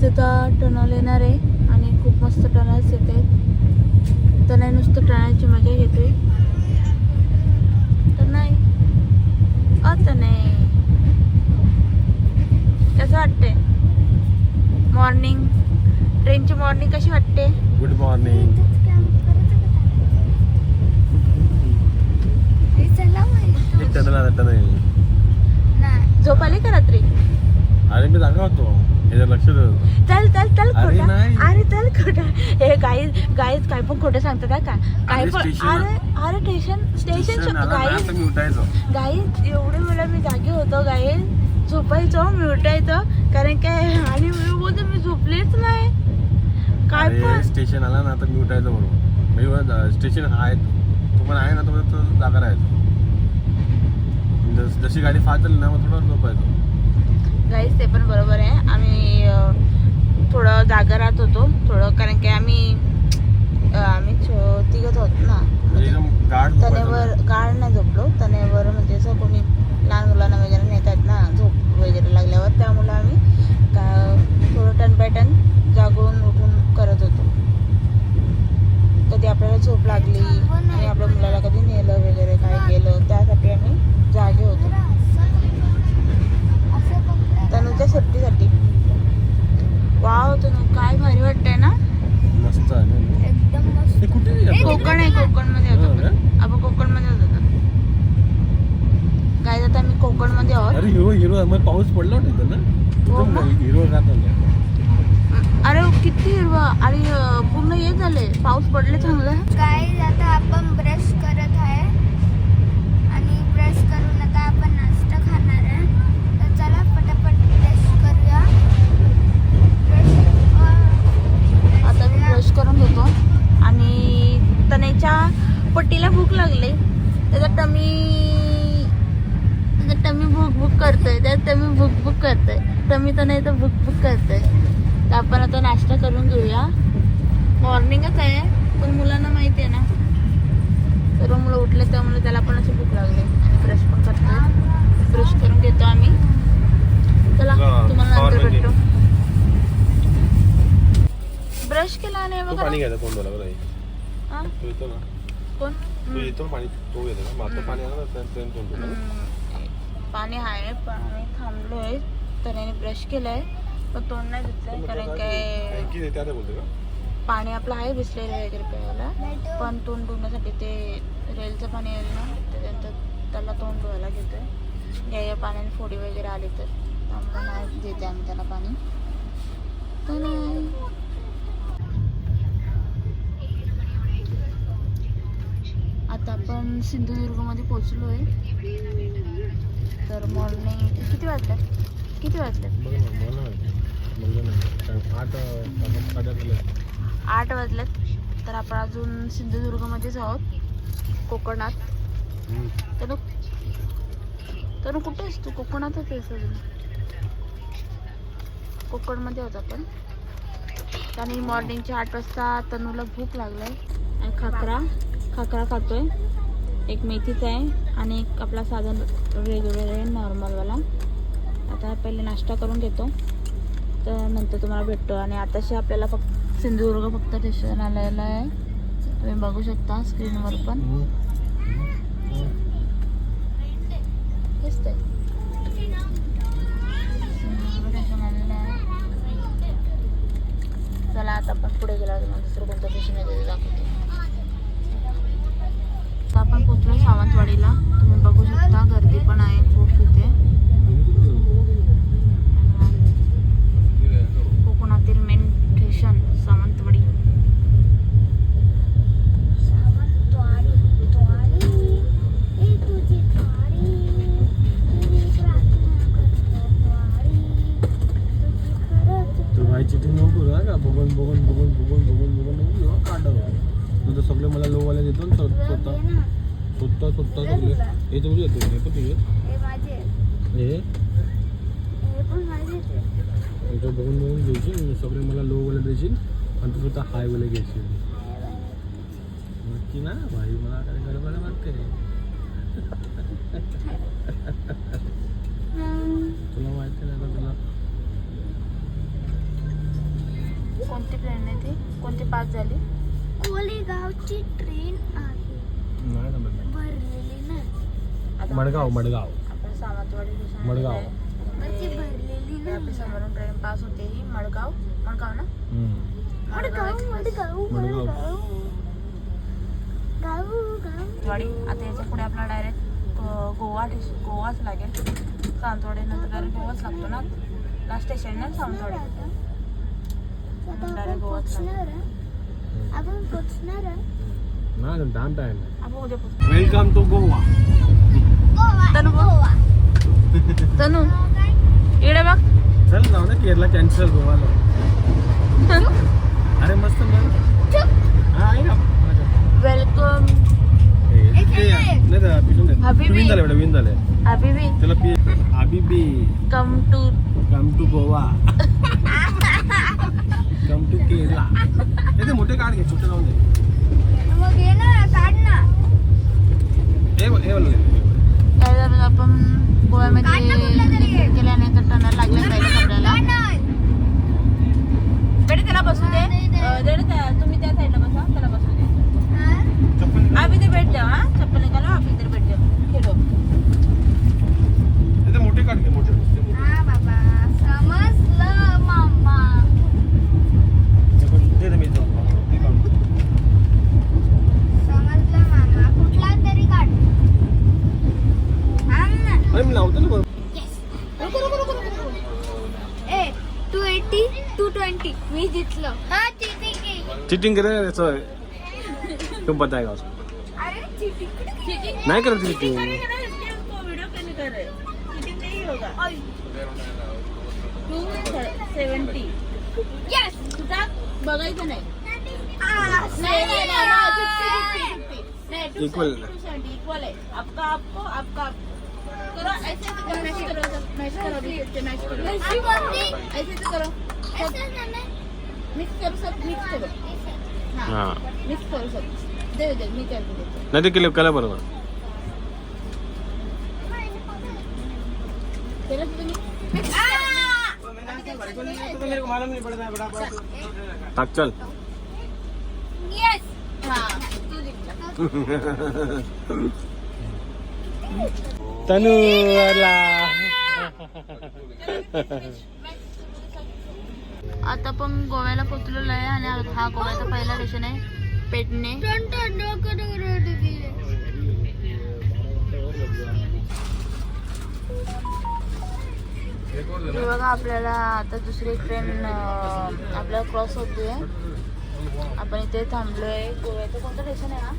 इथे तर टनल येणार आहे आणि खूप मस्त टनल्स येते. तर नाही नुसतं टनलची मजा घेते तर नाही आता नाही. कसं वाटते मॉर्निंग, ट्रेनची मॉर्निंग कशी वाटते? Good morning. झोप आली का रात्री? अरे मी जागा होतो, याच्यात लक्ष देतो. चल चल चल अरे खोटा. नाही. अरे चल खोटा. हे गाईज काय पण खोटं सांगतात हा का? काय अरे पण. स्टेशन- अरे अरे स्टेशन गाईज मी उठायचो. गाईज एवढे वेळा मी जागी होतो गाईज, झोपायचो मी उठायचो कारण काय आणि मी बोलतो मी झोपलेच नाही काय अरे पण. स्टेशन आला ना तर मी उठायचो बरोबर. मी स्टेशन आहे तो पण आहे ना, तो जागा राहायचो. जशी गाडी फास्ट झाली ना मग थोडं झोपायचो. गाईज ते पण बरोबर आहे. आम्ही थोडं जागा राहत होतो थोडं कारण की आम्ही तिघच होत ना. तनेवर गाड नाही झोपलो. तनेवर म्हणजे असं कोणी लहान मुलांना वगैरे नेतात ना झोप वगैरे लागल्यावर, त्यामुळे आम्ही थोडं टन बाय टन जागून उठून करत होतो. कधी आपल्याला झोप लागली आणि आपल्या मुलाला कधी नेलं वगैरे काय केलं त्यासाठी आम्ही जागे होतो तनुच्या सेफ्टीसाठी. वाव तनु काय भारी वाटतंय ना. मस्त आहे ना एकदम मस्त. ते कुठे कोकण आहे, कोकण मध्ये होतो आपण कोकण मध्ये होतो. काय जात आम्ही कोकण मध्ये आहोत. अरे हिरो मग पाऊस पडला होता इथं ना. हो का? हिरो राहतो. अरे किती हिरवा आणि पूर्ण हे झाले पाऊस पडले चांगलं. काय आता आपण ब्रश करत आहे आणि ब्रश करून आता आपण नाश्ता खाणार आहे. तर चला पटापट ब्रश करूया. आता मी ब्रश करून घेतो आणि तनेच्या पट्टीला भूक लागली. त्याचा टमी भूक भूक करतोय. त्यात टमी भूक भूक करतोय. टमी तने तर भूक भूक करतोय. तर आपण आता नाश्ता करून घेऊया. मॉर्निंगच आहे पण मुलांना माहिती आहे ना, सर्व मुलं उठले त्यामुळे त्याला पण अशी भूक लागली आणि ब्रश पण करतोय. ब्रश करून घेतो आम्ही. चला तुम्हाला नंतर भेटतो. ब्रश केला नाही तो बघा. पाणी घ्यायचा तोंडाला बरं. हा? तो येतो ना, कोण? तो येतो पाणी, तो येतो ना. मात्र पाणी आलं ना त्यानं तोंड पाणी आहे पण आम्ही थांबलोय. त्याने ब्रश केलंय पण तोंड नाही धुतलंय कारण काय त्याला बोलते का पाणी आपलं आहे बिसलेरी वगैरे प्यायला, पण तोंड धुण्यासाठी ते रेलचं पाणी येईल ना त्याच्यानंतर त्याला तोंड धुवायला घेतोय. या पाण्याने फोडी वगैरे आली तर त्यामुळे नाही देते आम्ही त्याला पाणी. तर नाही आता आपण सिंधुदुर्गमध्ये पोचलो आहे. तर मॉर्निंग किती वाजल्यात? बघ ना, मला नाही 8 वाजल्यात. तर आपण अजून सिंधुदुर्गमध्येच आहोत कोकणात. तर कुठे आहेस तू? कोकणातच आहेस अजून. कोकणमध्ये होत आपण. आणि मॉर्निंगच्या 8 वाजता तनूला भूक लागलाय आणि खाकरा खातोय. एक मेथीचा आहे आणि एक आपला साधन रेग्युलर आहे नॉर्मलवाला. आता पहिले नाश्ता करून घेतो तर नंतर तुम्हाला भेटतो. आणि आताशी आपल्याला फक्त सिंधुदुर्ग फक्त स्टेशन आलेलं आहे. तुम्ही बघू शकता स्क्रीनवर पण दिसतंय. सिंधुदुर्ग स्टेशन आलेलं आहे. चला आता आपण पुढे गेला दुसरं कोणतं स्टेशन आहे ते दाखवतो. आपण पोचलो सावंतवाडीला. तुम्ही बघू शकता गर्दी पण आहे खूप इथे. कोकणातील मेन स्टेशन सावंतवाडी. चिटिंग नको का बघून काढ. तू तर सगळे मला लोवाला देतो ना स्वतः सगळे. हे तुझे येतो हे पण तुझे हे बघून घ्यायची. सगळे मला लोवाला द्यायची आणि तू स्वतः हायवाला घ्यायची. नक्की ना भाई, मला काय गडबड वाटते. तुला माहिती नाही का? तुला 5 झाली. कोलेगावची ट्रेन आहे नाही जमत. भरलेली ना आता मडगाव मडगाव आपण सावंतवाडी स्टेशन मडगाव. कशी भरलेली ना आपल्या समोरून ट्रेन पास होते ही मडगाव मडगाव ना मडगाव मडगाव मडगाव. गाव गाव वाडी. आता याच्या पुढे आपला डायरेक्ट गोवाच लागेल. सावंतवाडी नंतर डायरेक्ट गोवाच लागतो ना. लास्ट स्टेशन ना सावंतवाडी. आता आपण पोचणार आहे. आपण पोचणार आहे. नाही टाइम टाइम. आपण उद्या पोचू. Welcome to Goa. तनु गोवा. तनु इकडे बघ. चल जाऊ ना केरला कॅन्सल गोवाला. अरे मस्त मग. हा आहे का वेलकम हबीबी. विन झाले बेटा विन झाले. हबीबी त्याला पी हबीबी come to Goa. Come to Kerala. हे ते मोठे कार्ड घे छोटे लावून दे. मग ये ना काढ ना. हे वाला दे. काय झालं आपण गोव्यामध्ये काढ ना कुठला तरी एक. गेल्यानंतर टनल लागले पाहिजे आपल्याला. बेटे त्याला बसू दे. तुम्ही त्या साईडला बसा. त्याला बसू दे. आप इधर बैठ जाओ. हाँ चप्पल निकालो. आप इधर बैठ जाओ. खेलो. हे ते मोठे कार्ड घे मोठे. हा बाबा समजलं मामा. दे दे मी तो. ते काढ. समजलं मामा. कुठला तरी काढ. थांब ना. अरे मी लावतो ना बरं. ए 280 220 मी जितलो. हा चीटिंग केली. चीटिंग करे याचं तुम बताएगा उसको. अरे चीटिंग नाही करत चीटिंग. वीडियो पे नहीं कर रहे. चीटिंग नहीं होगा. 270. यस. तुझा बघायचं नाही. Equal. इक्वल है. आपका करो ऐसे करो. मैच करो ऐसे तो करो. मिक्स करो सब. मिक्स करो. हां मिक्स करो सब. दे मी करते देते. नाही ते केलं कला बरोबर. केलं तुम्ही. टाक चल. यस. हां तू जिंकला. तनु आला. आता पण गोव्याला पोचलेलो आहे आणि हा गोव्याचा पहिला स्टेशन आहे पेडणे. हे बघा आपल्याला आता दुसरी ट्रेन आपल्याला क्रॉस होतोय. आपण इथे थांबलोय. गोव्याचं कोणतं स्टेशन आहे हा?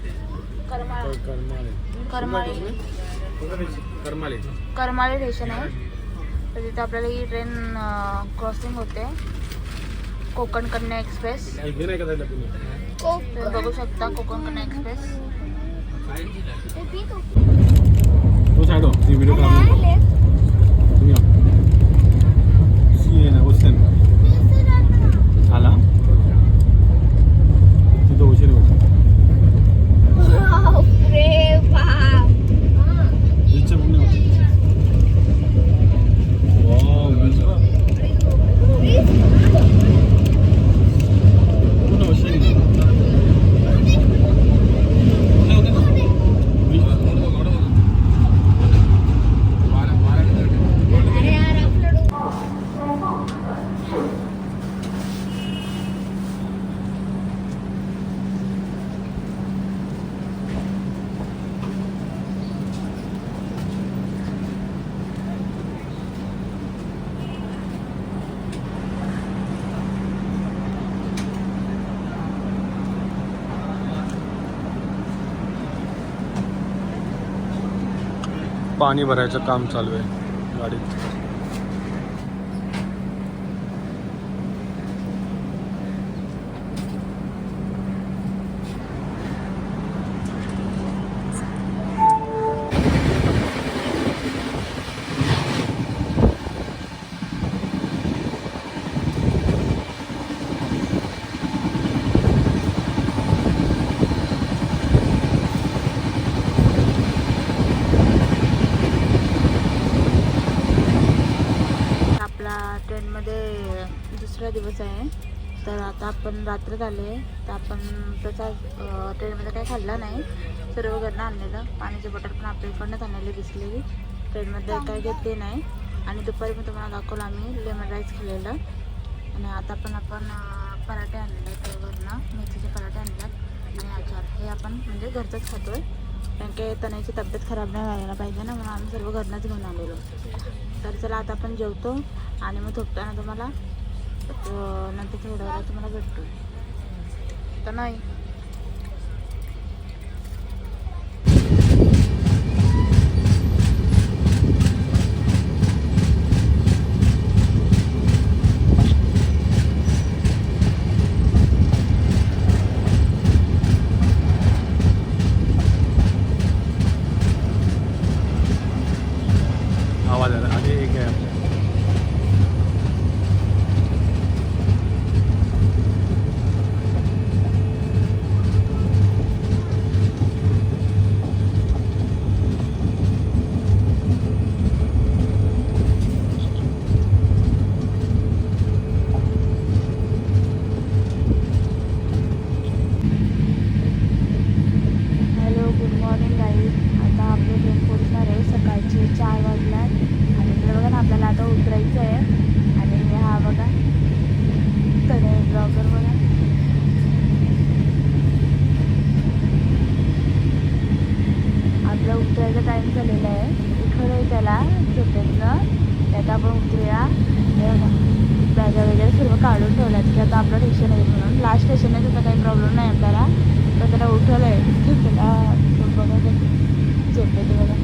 करमाळे स्टेशन आहे. तर तिथे आपल्याला ही ट्रेन क्रॉसिंग होते. कोकण कन्या एक्सप्रेस. तुम्ही बघू शकता कोकण कन्या एक्सप्रेस. तो साइड हो ती व्हिडिओ काढून तुम्ही या. सी आहे ना ओशन आला तिथं ओशन होतं. रे बाप. बीचच्या पुढे होतं. वाव बीच पूर्ण ओशन आहे. पाणी भरायचं काम चालू आहे गाडीत. ट्रेनमध्ये दुसरा दिवस आहे. तर आता आपण रात्र झाले तर आपण त्याचा ट्रेनमध्ये काही खाल्ला नाही. सर्व घरनं आणलेलं. पाण्याची बॉटल पण आपल्या इकडनंच आणलेली बिसलेली. ट्रेनमध्ये काही घेतली नाही. आणि दुपारी पण तुम्हाला दाखवलं आम्ही लेमन राईस खाल्लेलं. आणि आता पण आपण पराठे आणलेले ते घरनं, मेथीचे पराठे आणतात आणि अचार. हे आपण म्हणजे घरचंच खातो आहे, कारण की तनयाची तब्येत खराब नाही व्हायला पाहिजे ना, म्हणून आम्ही सर्व घरनंच घेऊन आलेलो. तर चला आता आपण जेवतो आणि मग झोपताना तुम्हाला नंतर थोड्या वेळा तुम्हाला भेटतो. तर नाही आवाज आला आणि एक आहे आपल्या हॅलो, गुड मॉर्निंग गाईज. आता आपली ट्रेन पोहोचणार आहे. सकाळचे 4 वाजल्यात आणि इकडे बघा ना आपल्याला आता उतरायचं आहे. आणि हा बघा तने ब्लॉगर बघा. आपला उतरायचा टाईम झालेला आहे. उठवलं त्याला झोपेतनं. ते आता आपण उतरूया. हे बघा बॅगा वगैरे सर्व काढून ठेवल्यात की आता आपलं स्टेशन आहे म्हणून. लास्ट स्टेशन आहे, त्याचा काही प्रॉब्लेम नाही आपल्याला. तर त्याला उठवलं आहे. त्याला बघा झोपेत बघा.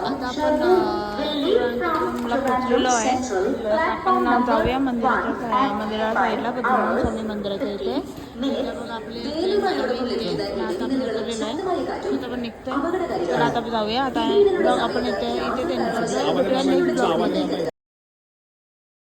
आता आपण ला पोचलेलो आहे. तर आपण जाऊया मंदिराच्या साईडला पद्मनाभ स्वामी मंदिराच्या इथे. तर आपले आता आपण उतरलेलो आहे. आता आपण निघतोय. तर आता जाऊया. आता ब्लॉग आपण इथे नेक्स्ट ब्लॉगमध्ये